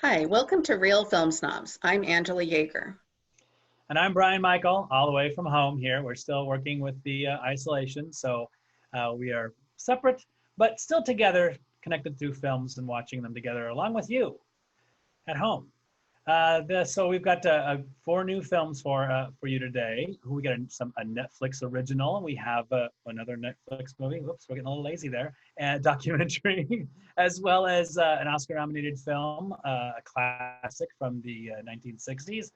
Hi, welcome to Real Film Snobs. I'm Angela Yeager. And I'm Brian Michael, all the way from home here. We're still working with the isolation, so we are separate, but still together, connected through films and watching them together, along with you at home. So we've got four new films for you today. We got a Netflix original. We have another Netflix movie. Whoops, we're getting a little lazy there. And documentary, as well as an Oscar-nominated film, a classic from the 1960s,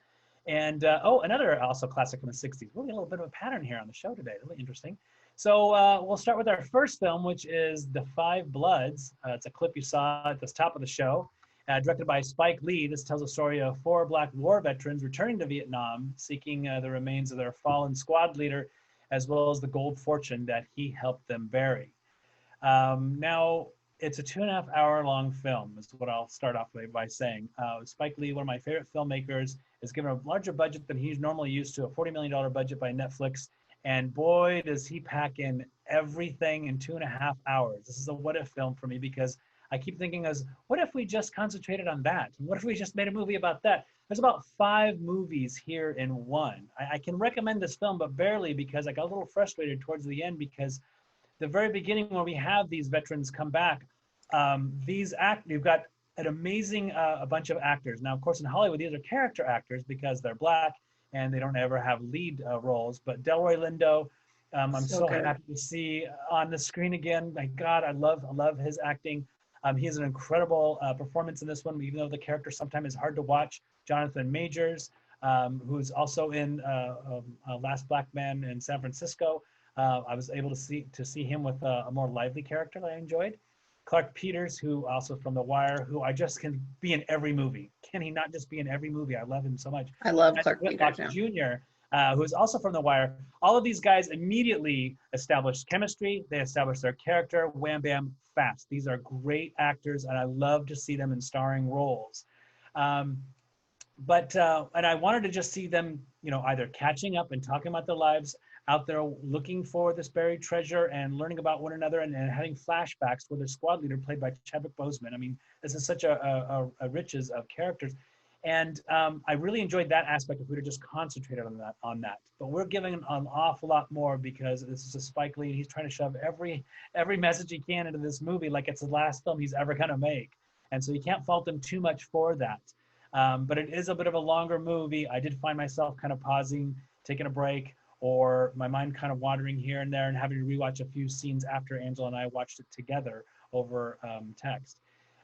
and another also classic from the 60s. We'll get a little bit of a pattern here on the show today. Really interesting. So we'll start with our first film, which is The Five Bloods. It's a clip you saw at the top of the show. Directed by Spike Lee, this tells a story of four Black war veterans returning to Vietnam, seeking the remains of their fallen squad leader, as well as the gold fortune that he helped them bury. Now, it's a 2.5 hour long film, is what I'll start off by saying. Spike Lee, one of my favorite filmmakers, is given a larger budget than he's normally used to, a $40 million budget by Netflix. And boy, does he pack in everything in 2.5 hours. This is a what if film for me because I keep thinking as, what if we just concentrated on that? What if we just made a movie about that? There's about 5 movies here in one. I can recommend this film, but barely because I got a little frustrated towards the end because the very beginning when we have these veterans come back, you've got an amazing a bunch of actors. Now, of course, in Hollywood, these are character actors because they're Black and they don't ever have lead roles. But Delroy Lindo, I'm so happy to see on the screen again. My God, I love his acting. He has an incredible performance in this one, even though the character sometimes is hard to watch. Jonathan Majors, who's also in Last Black Man in San Francisco. I was able to see him with a more lively character that I enjoyed. Clark Peters, who also from The Wire, who I just can be in every movie. Can he not just be in every movie? I love him so much. I love Clark Peters Jr., who's also from The Wire. All of these guys immediately established chemistry. They established their character, wham, bam, fast. These are great actors, and I love to see them in starring roles. And I wanted to just see them, either catching up and talking about their lives, out there looking for this buried treasure and learning about one another and having flashbacks with their squad leader played by Chadwick Boseman. I mean, this is such a riches of characters. And I really enjoyed that aspect if we were just concentrated on that. But we're giving an awful lot more because this is a Spike Lee. He's trying to shove every message he can into this movie like it's the last film he's ever going to make. And so you can't fault him too much for that. But it is a bit of a longer movie. I did find myself kind of pausing, taking a break, or my mind kind of wandering here and there and having to rewatch a few scenes after Angela and I watched it together over text.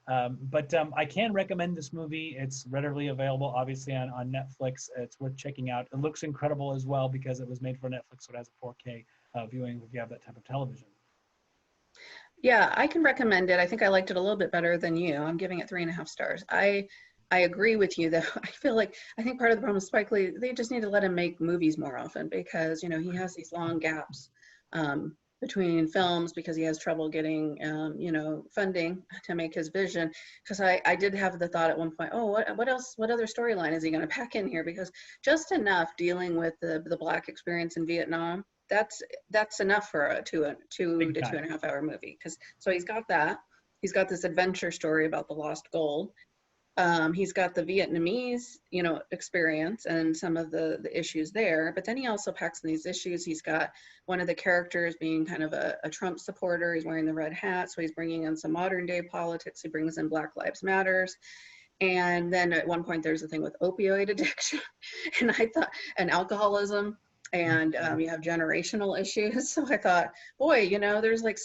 But I can recommend this movie. It's readily available, obviously, on Netflix. It's worth checking out. It looks incredible as well because it was made for Netflix, so it has a 4K viewing if you have that type of television. Yeah, I can recommend it. I think I liked it a little bit better than you. I'm giving it 3.5 stars. I agree with you, though. I think part of the problem with Spike Lee, they just need to let him make movies more often because, he has these long gaps between films because he has trouble getting, funding to make his vision. Because I did have the thought at one point, what else, what other storyline is he going to pack in here? Because just enough dealing with the Black experience in Vietnam, that's enough for a 2 to 2.5 hour movie. So he's got that. He's got this adventure story about the lost gold. He's got the Vietnamese, experience and some of the issues there, but then he also packs in these issues. He's got one of the characters being kind of a Trump supporter. He's wearing the red hat, so he's bringing in some modern day politics. He brings in Black Lives Matters. And then at one point there's a thing with opioid addiction and alcoholism. And you have generational issues. So I thought, boy, there's like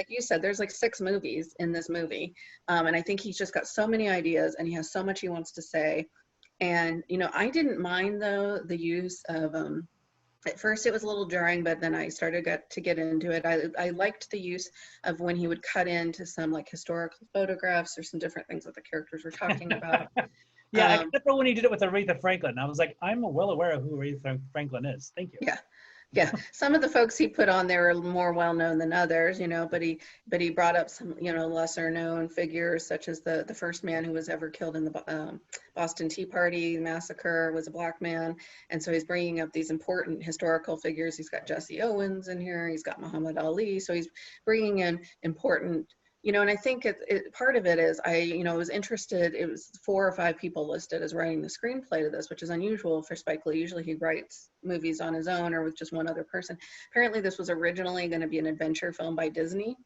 you said, there's like 6 movies in this movie. And I think he's just got so many ideas and he has so much he wants to say. And, I didn't mind, though, the use of, at first it was a little jarring, but then I started to get into it. I liked the use of when he would cut into some like historical photographs or some different things that the characters were talking about. Yeah, except for when he did it with Aretha Franklin. I was like, I'm well aware of who Aretha Franklin is. Thank you. Yeah. Some of the folks he put on there are more well known than others, but he brought up some, lesser known figures such as the first man who was ever killed in the Boston Tea Party massacre was a Black man. And so he's bringing up these important historical figures. He's got Jesse Owens in here. He's got Muhammad Ali. So he's bringing in important And I think part of it is was interested. It was 4 or 5 people listed as writing the screenplay to this, which is unusual for Spike Lee. Usually he writes movies on his own or with just one other person. Apparently this was originally going to be an adventure film by Disney,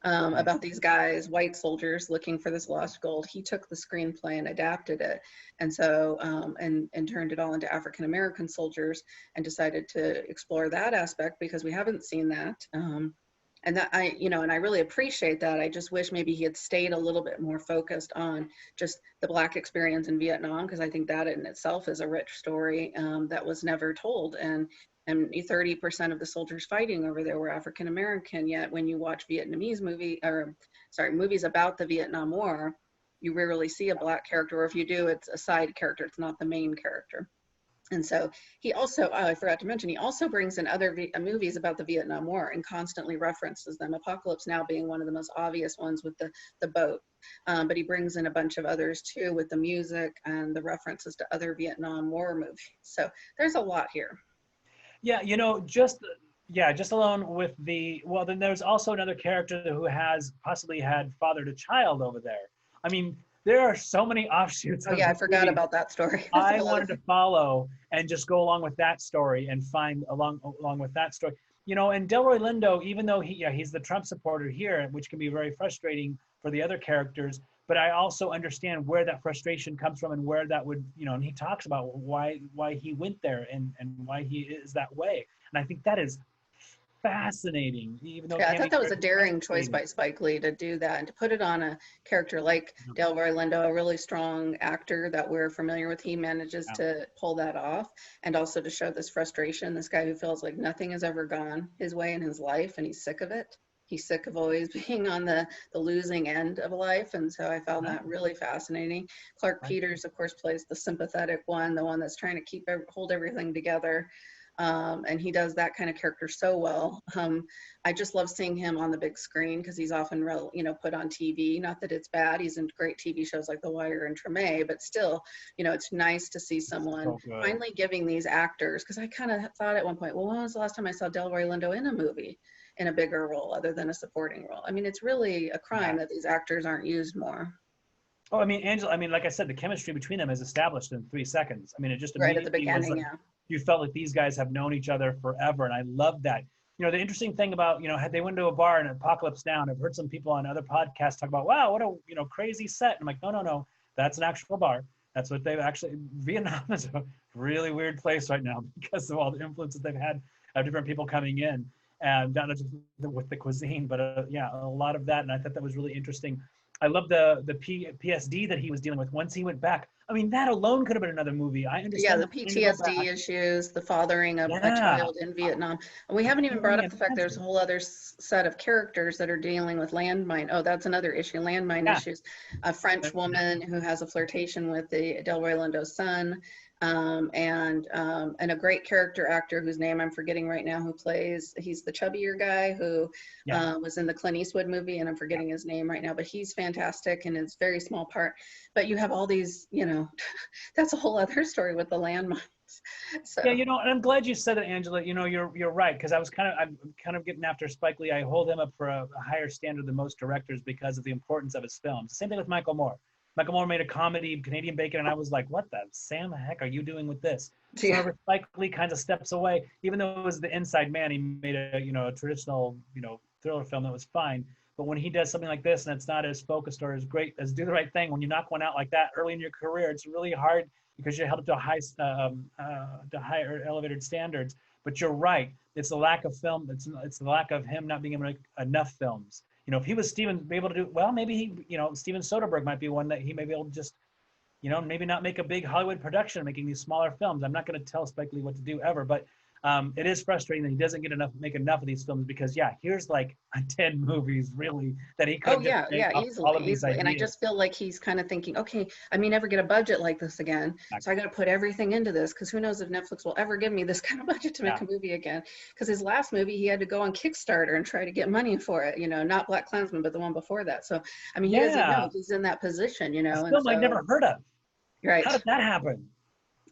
about these guys, white soldiers, looking for this lost gold. He took the screenplay and adapted it, and so and turned it all into African American soldiers, and decided to explore that aspect because we haven't seen that. And that and I really appreciate that. I just wish maybe he had stayed a little bit more focused on just the Black experience in Vietnam, because I think that in itself is a rich story that was never told. And 30% of the soldiers fighting over there were African American. Yet when you watch movies about the Vietnam War, you rarely see a Black character, or if you do, it's a side character. It's not the main character. And so he also, I forgot to mention, he also brings in other movies about the Vietnam War and constantly references them. Apocalypse Now being one of the most obvious ones with the boat. But he brings in a bunch of others too, with the music and the references to other Vietnam War movies. So there's a lot here. Yeah, just alone with then there's also another character who has possibly had fathered a child over there. I mean, there are so many offshoots. Oh yeah, I forgot about that story. I wanted to follow and just go along with that story and find along with that story. And Delroy Lindo, even though he's the Trump supporter here, which can be very frustrating for the other characters, but I also understand where that frustration comes from and where that would, and he talks about why he went there and why he is that way. And I think that is fascinating. Even though I thought that was a daring choice by Spike Lee to do that and to put it on a character like Delroy Lindo, a really strong actor that we're familiar with. He manages to pull that off, and also to show this frustration, this guy who feels like nothing has ever gone his way in his life, and he's sick of it. He's sick of always being on the losing end of life. And so I found that really fascinating. Clark Peters, of course, plays the sympathetic one, the one that's trying to hold everything together. And he does that kind of character so well. I just love seeing him on the big screen because he's often, put on TV. Not that it's bad. He's in great TV shows like The Wire and Treme, but still, it's nice to see someone finally giving these actors, because I kind of thought at one point, well, when was the last time I saw Delroy Lindo in a movie in a bigger role other than a supporting role? I mean, it's really a crime that these actors aren't used more. Oh, I mean, Angela, like I said, the chemistry between them is established in 3 seconds. I mean, it just right at the beginning, you felt like these guys have known each other forever, and I love that. The interesting thing about, they went to a bar in Apocalypse Now, and I've heard some people on other podcasts talk about, wow, what a crazy set. And I'm like, no, that's an actual bar. That's what they've actually, Vietnam is a really weird place right now because of all the influences they've had of different people coming in. And not just with the cuisine, but a lot of that. And I thought that was really interesting. I love the PSD that he was dealing with once he went back. I mean, that alone could have been another movie. I understand. Yeah, the PTSD issues, the fathering of a child in Vietnam. And we haven't even brought up the fact there's a whole other set of characters that are dealing with landmine. Oh, that's another issue, landmine issues. A French woman who has a flirtation with the Delroy Lindo's son. And a great character actor whose name I'm forgetting right now, he's the chubbier guy who was in the Clint Eastwood movie, and I'm forgetting his name right now, but he's fantastic and it's very small part. But you have all these, that's a whole other story with the landmines. So. Yeah, and I'm glad you said it, Angela. You're right, because I'm kind of getting after Spike Lee. I hold him up for a higher standard than most directors because of the importance of his films. The same thing with Michael Moore. Michael Moore made a comedy, Canadian Bacon, and I was like, what the Sam heck are you doing with this? So whenever Spike Lee kind of steps away, even though it was The Inside Man, he made a traditional, thriller film that was fine. But when he does something like this and it's not as focused or as great as Do the Right Thing, when you knock one out like that early in your career, it's really hard because you're held up to higher elevated standards. But you're right. It's the lack of film. It's the lack of him not being able to make enough films. If he was be able to do well, maybe Steven Soderbergh might be one that he may be able to just, maybe not make a big Hollywood production, making these smaller films. I'm not going to tell Spike Lee what to do ever, but it is frustrating that he doesn't make enough of these films because here's like 10 movies really that he could. Easily. And I just feel like he's kind of thinking, okay, I may never get a budget like this again, so I got to put everything into this because who knows if Netflix will ever give me this kind of budget to make a movie again. Because his last movie, he had to go on Kickstarter and try to get money for it. Not Black Klansman, but the one before that. So I mean, he doesn't know he's in that position. Film I've never heard of. Right. How did that happen?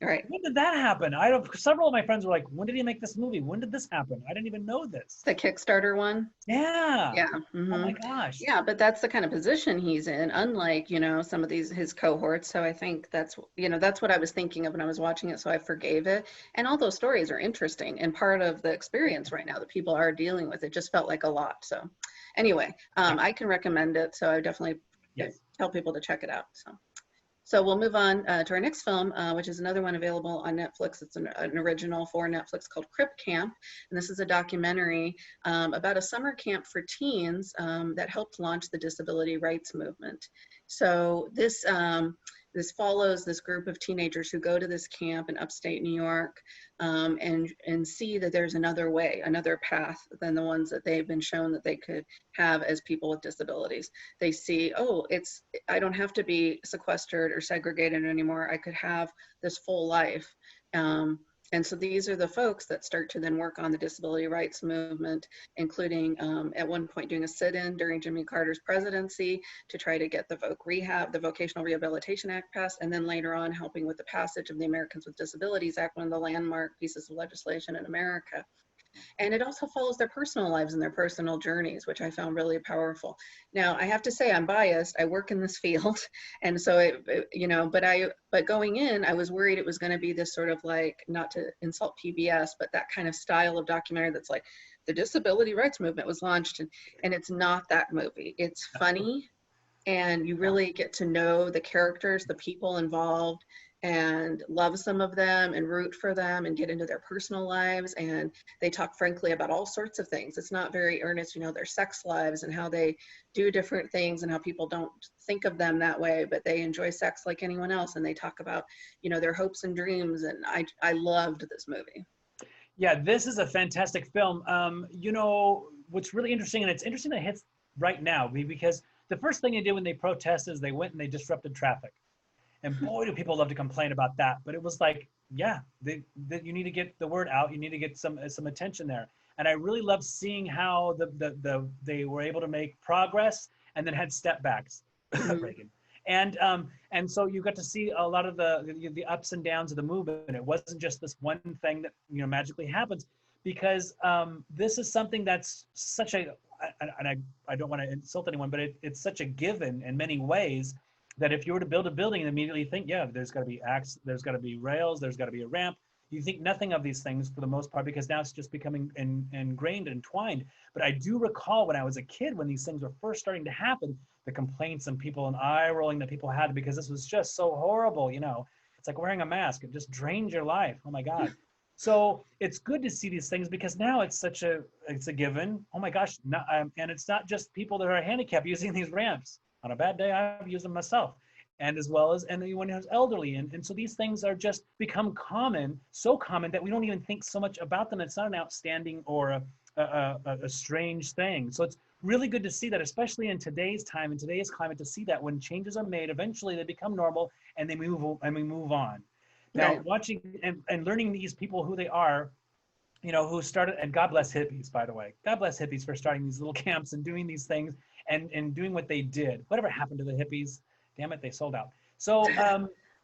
Right. When did that happen? I don't, several of my friends were like, when did he make this movie? When did this happen? I didn't even know this. The Kickstarter one. Yeah. Yeah. Oh my Hmm. gosh. Yeah, but that's the kind of position he's in, unlike, some of these his cohorts. So I think that's what I was thinking of when I was watching it. So I forgave it. And all those stories are interesting and part of the experience right now that people are dealing with. It just felt like a lot. So anyway, Yeah. I can recommend it. So I definitely Yes. tell people to check it out. So we'll move on to our next film, which is another one available on Netflix. It's an original for Netflix called Crip Camp. And this is a documentary about a summer camp for teens that helped launch the disability rights movement. So this follows this group of teenagers who go to this camp in upstate New York and see that there's another way, another path than the ones that they've been shown that they could have as people with disabilities. They see, oh, I don't have to be sequestered or segregated anymore. I could have this full life. And so these are the folks that start to then work on the disability rights movement, including at one point doing a sit-in during Jimmy Carter's presidency to try to get the Vocational Rehabilitation Act passed, and then later on helping with the passage of the Americans with Disabilities Act, one of the landmark pieces of legislation in America. And it also follows their personal lives and their personal journeys, which I found really powerful. Now, I have to say I'm biased. I work in this field. And so, but going in, I was worried it was going to be this sort of like, not to insult PBS, but that kind of style of documentary that's like the disability rights movement was launched. And it's not that movie. It's funny. And you really get to know the characters, the people involved, and love some of them and root for them and get into their personal lives. And they talk frankly about all sorts of things. It's not very earnest, their sex lives and how they do different things and how people don't think of them that way, but they enjoy sex like anyone else. And they talk about, their hopes and dreams. And I loved this movie. Yeah, this is a fantastic film. What's really interesting, and it's interesting that it hits right now, because the first thing they did when they protested is they went and they disrupted traffic. And boy, do people love to complain about that. But it was like, yeah, you need to get the word out. You need to get some attention there. And I really love seeing how they were able to make progress and then had step backs, Mhm. Reagan. And so you got to see a lot of the ups and downs of the movement. It wasn't just this one thing that magically happens, because this is something that's such a, and I don't want to insult anyone, but it's such a given in many ways, that if you were to build a building and immediately think, yeah, there's got to be there's got to be rails, there's got to be a ramp, you think nothing of these things for the most part, because now it's just becoming ingrained and entwined. But I do recall when I was a kid, when these things were first starting to happen, the complaints and people and eye rolling that people had, because this was just so horrible. It's like wearing a mask. It just drains your life. Oh my God. So it's good to see these things, because now it's a given. Oh my gosh. And it's not just people that are handicapped using these ramps. On a bad day, I've used them myself, and as well as anyone who's elderly. And so these things are just become common, so common that we don't even think so much about them. It's not an outstanding or a strange thing. So it's really good to see that, especially in today's time, in today's climate, to see that when changes are made, eventually they become normal and we move on. Now, Right. watching and learning these people who they are, who started, and God bless hippies, by the way. God bless hippies for starting these little camps and doing these things and doing what they did. Whatever happened to the hippies? Damn it, they sold out. So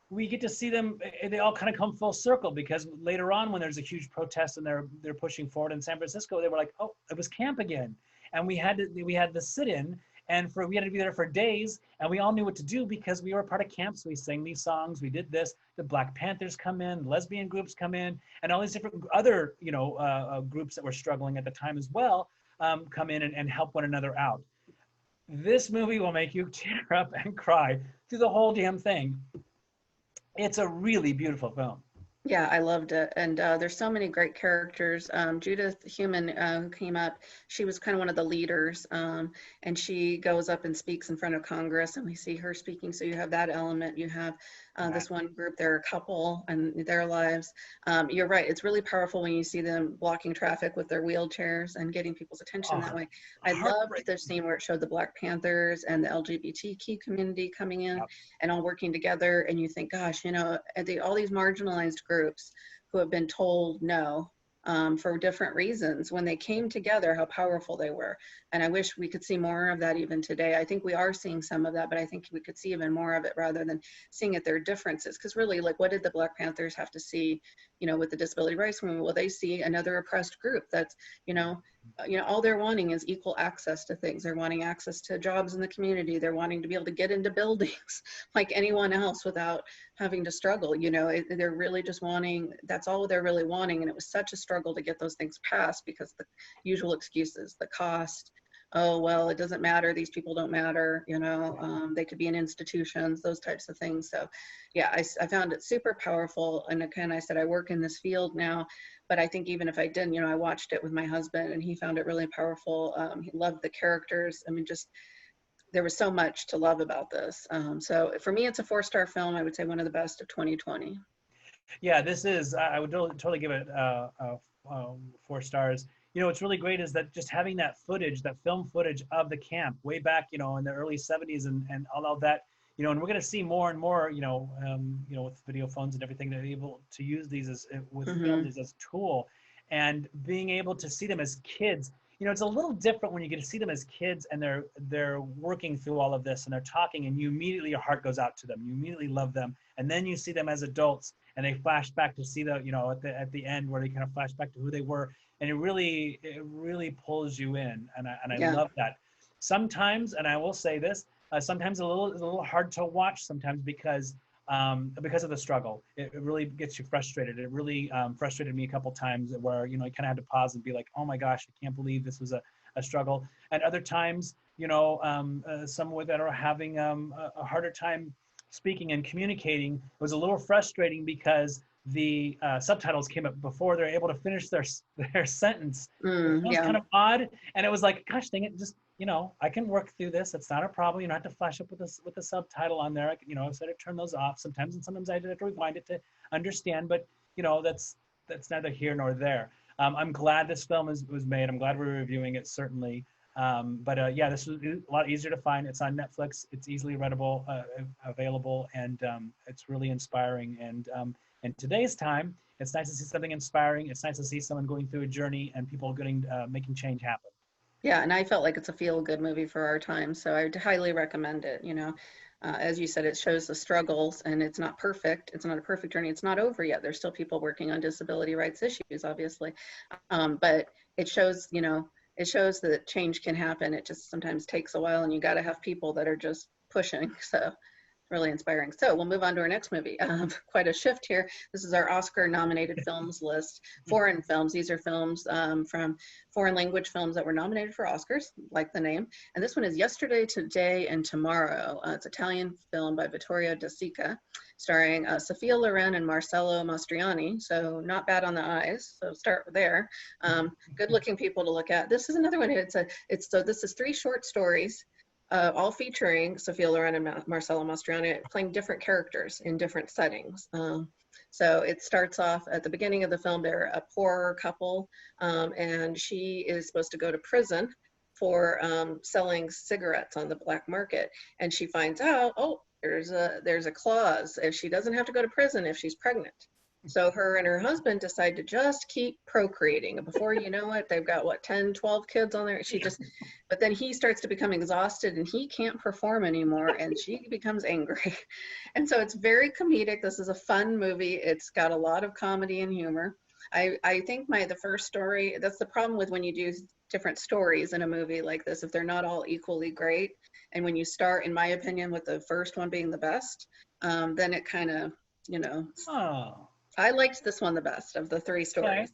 we get to see them, they all kind of come full circle, because later on when there's a huge protest and they're pushing forward in San Francisco, they were like, oh, it was camp again. And we had the sit-in, and we had to be there for days, and we all knew what to do because we were part of camps. We sang these songs, we did this. The Black Panthers come in, lesbian groups come in, and all these different other groups that were struggling at the time as well come in and help one another out. This movie will make you tear up and cry through the whole damn thing. It's a really beautiful film. Yeah, I loved it. And there's so many great characters. Judith Human, who came up, she was kind of one of the leaders. And she goes up and speaks in front of Congress, and we see her speaking. So you have that element. You have this one group, they're a couple and their lives. You're right. It's really powerful when you see them blocking traffic with their wheelchairs and getting people's attention that way. I loved the scene where it showed the Black Panthers and the LGBTQ community coming in and all working together. And you think, gosh, all these marginalized groups who have been told no, for different reasons. When they came together, how powerful they were. And I wish we could see more of that even today. I think we are seeing some of that, but I think we could see even more of it rather than seeing at their differences. Because really, like, what did the Black Panthers have to see, with the disability rights movement? Well, they see another oppressed group that's, all they're wanting is equal access to things. They're wanting access to jobs in the community. They're wanting to be able to get into buildings like anyone else without having to struggle. They're really just wanting, that's all they're really wanting. And it was such a struggle to get those things passed because the usual excuses, the cost, oh, well, it doesn't matter, these people don't matter, they could be in institutions, those types of things. So yeah, I found it super powerful. And again, I said, I work in this field now, but I think even if I didn't, I watched it with my husband and he found it really powerful. He loved the characters. I mean, just, there was so much to love about this. So for me, it's a 4-star film. I would say one of the best of 2020. Yeah, this is, I would totally give it 4 stars. What's really great is that just having that footage, that film footage of the camp way back, in the early 70s and all of that, and we're going to see more and more, with video phones and everything, they're able to use these as, with films as a tool, and being able to see them as kids. It's a little different when you get to see them as kids and they're working through all of this and they're talking and you immediately, your heart goes out to them. You immediately love them. And then you see them as adults and they flash back to see at the end where they kind of flash back to who they were. And it really pulls you in. And I love that. Sometimes, and I will say this, sometimes it's a little hard to watch sometimes because of the struggle. It really gets you frustrated. It really frustrated me a couple times where, I kind of had to pause and be like, oh my gosh, I can't believe this was a struggle. And other times, some that are having a harder time speaking and communicating, it was a little frustrating because the subtitles came up before they're able to finish their sentence. It was kind of odd. And it was like, gosh, dang it, just, I can work through this. It's not a problem. You don't have to flash up with a subtitle on there. I said to turn those off sometimes, and sometimes I had to rewind it to understand. But that's neither here nor there. I'm glad this film was made. I'm glad we're reviewing it, certainly. But yeah, this was a lot easier to find. It's on Netflix. It's easily readable, available, and it's really inspiring. And in today's time, it's nice to see something inspiring. It's nice to see someone going through a journey and people making change happen. Yeah, and I felt like it's a feel-good movie for our time, so I would highly recommend it. As you said, it shows the struggles, and it's not perfect. It's not a perfect journey. It's not over yet. There's still people working on disability rights issues, obviously, but it shows, it shows that change can happen. It just sometimes takes a while, and you got to have people that are just pushing. So really inspiring. So we'll move on to our next movie. Quite a shift here. This is our Oscar-nominated films list. Foreign films. These are films from foreign language films that were nominated for Oscars, like the name. And this one is Yesterday, Today, and Tomorrow. It's an Italian film by Vittorio De Sica, starring Sophia Loren and Marcello Mastroianni. So not bad on the eyes. So start there. Good-looking people to look at. This is another one. So this is 3 short stories. All featuring Sophia Loren and Marcello Mastroianni playing different characters in different settings. So it starts off at the beginning of the film. They're a poorer couple, and she is supposed to go to prison for selling cigarettes on the black market. And she finds out, oh, there's a clause if she doesn't have to go to prison if she's pregnant. So her and her husband decide to just keep procreating. Before you know it, they've got 10, 12 kids on there. But then he starts to become exhausted and he can't perform anymore and she becomes angry. And so it's very comedic. This is a fun movie. It's got a lot of comedy and humor. I think the first story, that's the problem with when you do different stories in a movie like this, if they're not all equally great. And when you start, in my opinion, with the first one being the best, then it kind of, Oh. I liked this one the best of the 3 stories. Okay.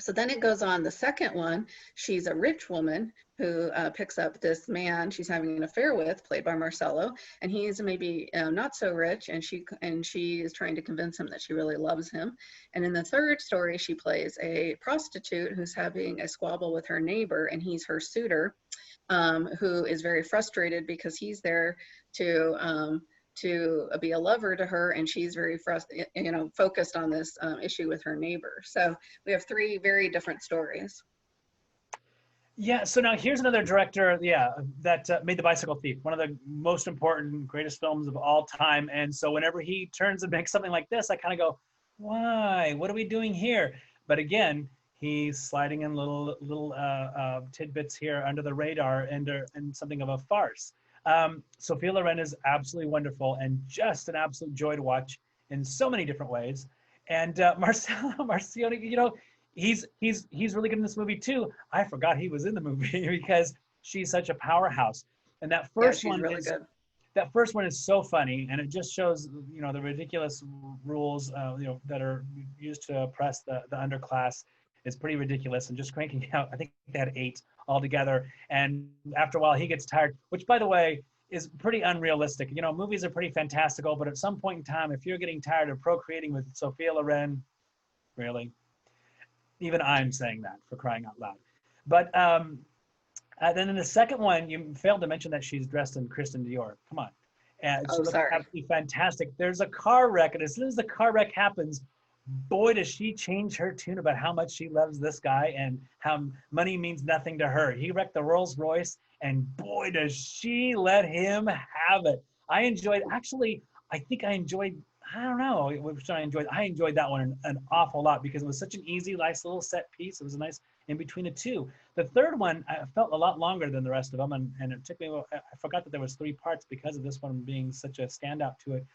So then it goes on. The second one, she's a rich woman who picks up this man she's having an affair with, played by Marcello, and he's maybe not so rich, and she is trying to convince him that she really loves him. And in the third story, she plays a prostitute who's having a squabble with her neighbor, and he's her suitor, who is very frustrated because he's there to be a lover to her, and she's very focused on this issue with her neighbor. So we have 3 very different stories. Yeah, so now here's another director, that made The Bicycle Thief, one of the most important, greatest films of all time. And so whenever he turns and makes something like this, I kind of go, why? What are we doing here? But again, he's sliding in little tidbits here under the radar and something of a farce. Sophia Loren is absolutely wonderful and just an absolute joy to watch in so many different ways. And Marcello Marcioni, he's really good in this movie too. I forgot he was in the movie because she's such a powerhouse. And Yeah, she's really good. that first one is so funny, and it just shows the ridiculous rules that are used to oppress the underclass. Is pretty ridiculous, and just cranking out. I think they had 8 altogether, and after a while he gets tired. Which, by the way, is pretty unrealistic. Movies are pretty fantastical, but at some point in time, if you're getting tired of procreating with Sophia Loren, really, even I'm saying that, for crying out loud. But then in the second one, you failed to mention that she's dressed in Kristen Dior. Come on. And she Oh, looks sorry. absolutely fantastic. There's a car wreck, and as soon as the car wreck happens, boy, does she change her tune about how much she loves this guy and how money means nothing to her. He wrecked the Rolls Royce, and boy, does she let him have it. I think I enjoyed, I don't know which one I enjoyed. I enjoyed that one an awful lot because it was such an easy, nice little set piece. It was a nice in between the two. The third one, I felt a lot longer than the rest of them, and it took me, I forgot that there was 3 parts because of this one being such a standout to it.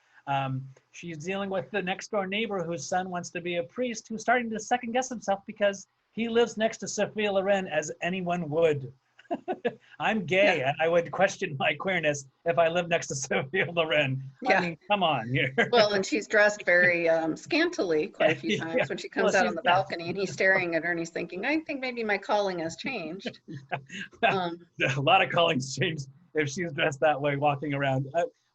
She's dealing with the next door neighbor whose son wants to be a priest, who's starting to second guess himself because he lives next to Sophia Loren, as anyone would. I'm gay, Yeah. and I would question my queerness if I lived next to Sophia Loren. Yeah. I mean, come on here. Well, and she's dressed very scantily quite a few times Yeah. when she Well, comes out on the balcony, and he's staring at her, and he's thinking, I think maybe my calling has changed. A lot of callings changed if she's dressed that way walking around.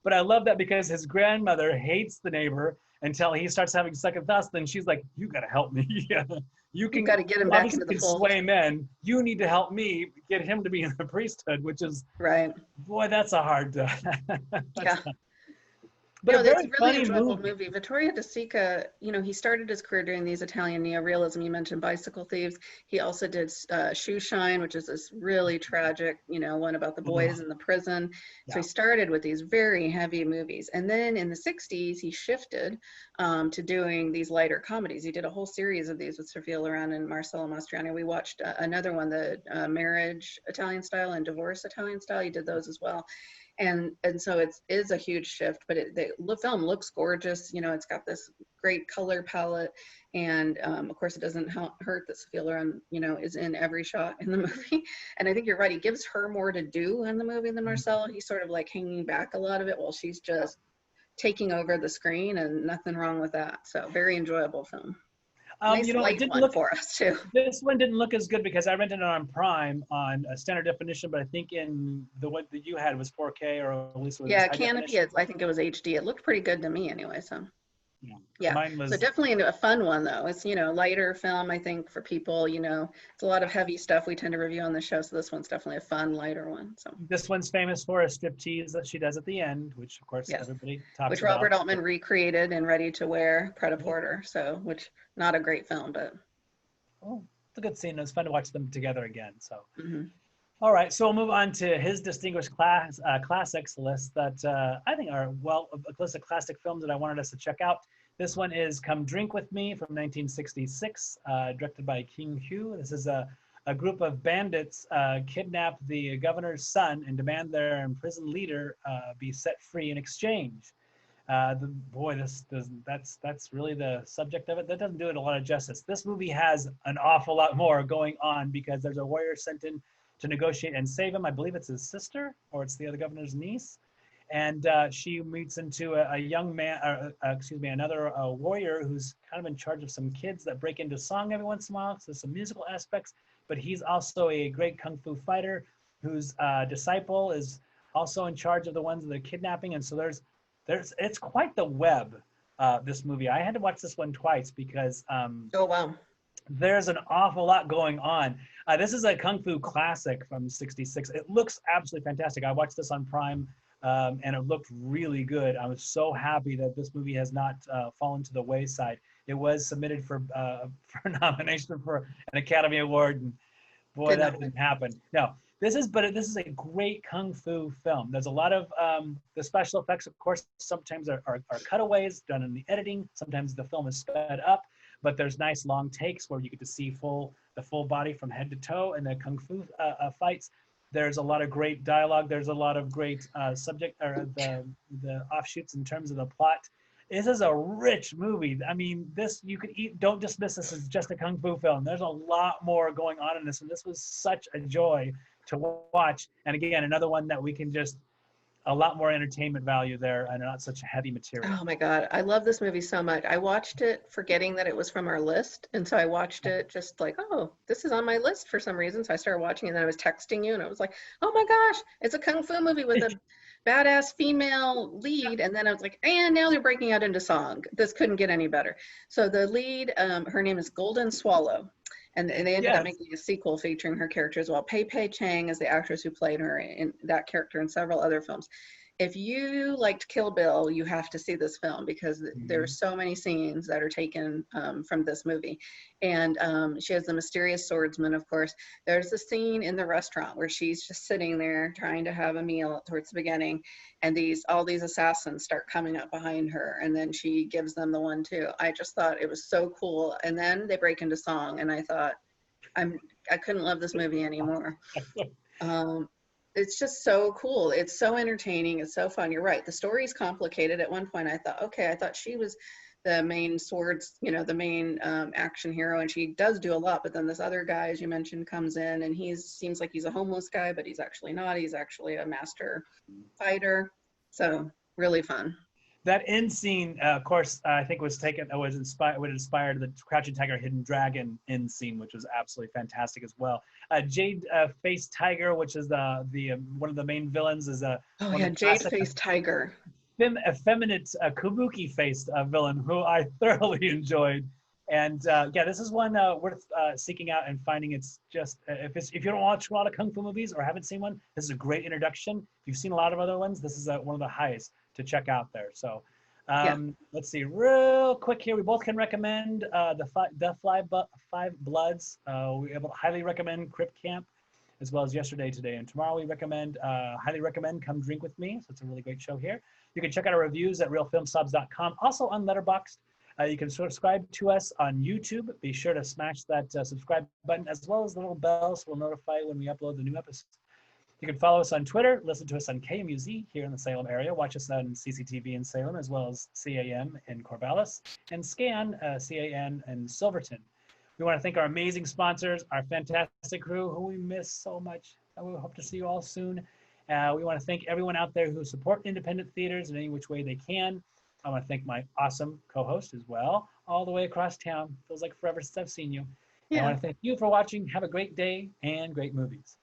But I love that because his grandmother hates the neighbor until he starts having second thoughts. Then she's like, "You got to help me. You You've got to get him back obviously into the can fold." sway men. You need to help me get him to be in the priesthood," which is, Right. boy, that's a hard. Yeah. But No, a it's very a really funny enjoyable movie. movie. Vittorio De Sica, he started his career doing these Italian neorealism. You mentioned Bicycle Thieves. He also did Shoe Shine, which is this really tragic, one about the boys in the prison. So he Yeah. started with these very heavy movies. And then in the 60s, he shifted to doing these lighter comedies. He did a whole series of these with Sophia Loren and Marcello Mastroianni. We watched another one, the Marriage Italian Style and Divorce Italian Style. He did those as well. And so it is a huge shift, but the film looks gorgeous. It's got this great color palette, and of course it doesn't hurt that Sophia Loren is in every shot in the movie. And I think you're right, he gives her more to do in the movie than Marcello. He's sort of like hanging back a lot of it while she's just taking over the screen, and nothing wrong with that. So very enjoyable film. Nice It light didn't one look. for us too. This one didn't look as good because I rented it on Prime on a standard definition, but I think in the one that you had was 4K, or at least it was Yeah, high Canopy, definition. I think it was HD. It looked pretty good to me anyway, so. Yeah, Mine so was. definitely a fun one though. It's, lighter film, I think, for people, it's a lot of heavy stuff we tend to review on the show. So this one's definitely a fun, lighter one. So This one's famous for a striptease that she does at the end, which of course yes, everybody talks which about. Robert Altman recreated in Ready to Wear, Pret-a-Porter. So, which not a great film, but. Oh, it's a good scene. It was fun to watch them together again. So. Mhm. All right, so we'll move on to his distinguished classics list that I think are, well, a list of classic films that I wanted us to check out. This one is Come Drink With Me from 1966, directed by King Hu. This is a group of bandits kidnap the governor's son and demand their imprisoned leader be set free in exchange. That's really the subject of it. That doesn't do it a lot of justice. This movie has an awful lot more going on because there's a warrior sent in to negotiate and save him. I believe it's his sister, or it's the other governor's niece. And she meets into a young man, another warrior who's kind of in charge of some kids that break into song every once in a while. So there's some musical aspects, but he's also a great kung fu fighter whose disciple is also in charge of the ones that are kidnapping. And so it's quite the web, this movie. I had to watch this one twice because Oh, wow. there's an awful lot going on. This is a kung fu classic from '66. It looks absolutely fantastic. I watched this on Prime, and it looked really good. I was so happy that this movie has not fallen to the wayside. It was submitted for nomination for an Academy Award, and boy, that didn't happen. No, this is a great kung fu film. There's a lot of the special effects, of course, sometimes are cutaways done in the editing. Sometimes the film is sped up. but there's nice long takes where you get to see the full body from head to toe and the kung fu fights. There's a lot of great dialogue. There's a lot of great subject or the offshoots in terms of the plot. This is a rich movie. I mean, don't dismiss this as just a kung fu film. There's a lot more going on in this, and this was such a joy to watch. And again, another one that we can just a lot more entertainment value there and not such heavy material. Oh my God, I love this movie so much. I watched it forgetting that it was from our list. And so I watched it just like, oh, this is on my list for some reason. So I started watching it and then I was texting you and I was like, oh my gosh, it's a kung fu movie with a badass female lead. And then I was like, and now they're breaking out into song. This couldn't get any better. So the lead, her name is Golden Swallow. And they ended up making a sequel featuring her character as well. Pei Pei Chang is the actress who played her in that character in several other films. If you liked Kill Bill, you have to see this film because there are so many scenes that are taken from this movie. And she has the mysterious swordsman, of course. There's a scene in the restaurant where she's just sitting there trying to have a meal towards the beginning, and all these assassins start coming up behind her, and then she gives them the one too. I just thought it was so cool. And then they break into song, and I thought, I couldn't love this movie anymore. It's just so cool. It's so entertaining. It's so fun. You're right. The story's complicated. At one point, I thought, okay, I thought she was the main swords, the main action hero, and she does do a lot. But then this other guy, as you mentioned, comes in, and seems like he's a homeless guy, but he's actually not. He's actually a master fighter. So really fun. That end scene, of course, I think was inspired the Crouching Tiger, Hidden Dragon end scene, which was absolutely fantastic as well. Jade Faced Tiger, which is the one of the main villains, is Jade Faced Tiger, effeminate kabuki faced villain who I thoroughly enjoyed. And this is one worth seeking out and finding. It's just if you don't watch a lot of kung fu movies or haven't seen one, this is a great introduction. If you've seen a lot of other ones, this is one of the highest to check out there. So let's see real quick here. We both can recommend the Five Bloods. We highly recommend Crip Camp, as well as Yesterday, Today, and Tomorrow. We highly recommend Come Drink With Me. So it's a really great show here. You can check out our reviews at realfilmsnobs.com. Also on Letterboxd. You can subscribe to us on YouTube. Be sure to smash that subscribe button, as well as the little bell, so we'll notify when we upload the new episodes. You can follow us on Twitter, listen to us on KMUZ here in the Salem area, watch us on CCTV in Salem, as well as CAM in Corvallis, and Scan, CAN in Silverton. We want to thank our amazing sponsors, our fantastic crew, who we miss so much. We hope to see you all soon. We want to thank everyone out there who support independent theaters in any which way they can. I want to thank my awesome co-host as well, all the way across town. Feels like forever since I've seen you. Yeah. I want to thank you for watching. Have a great day and great movies.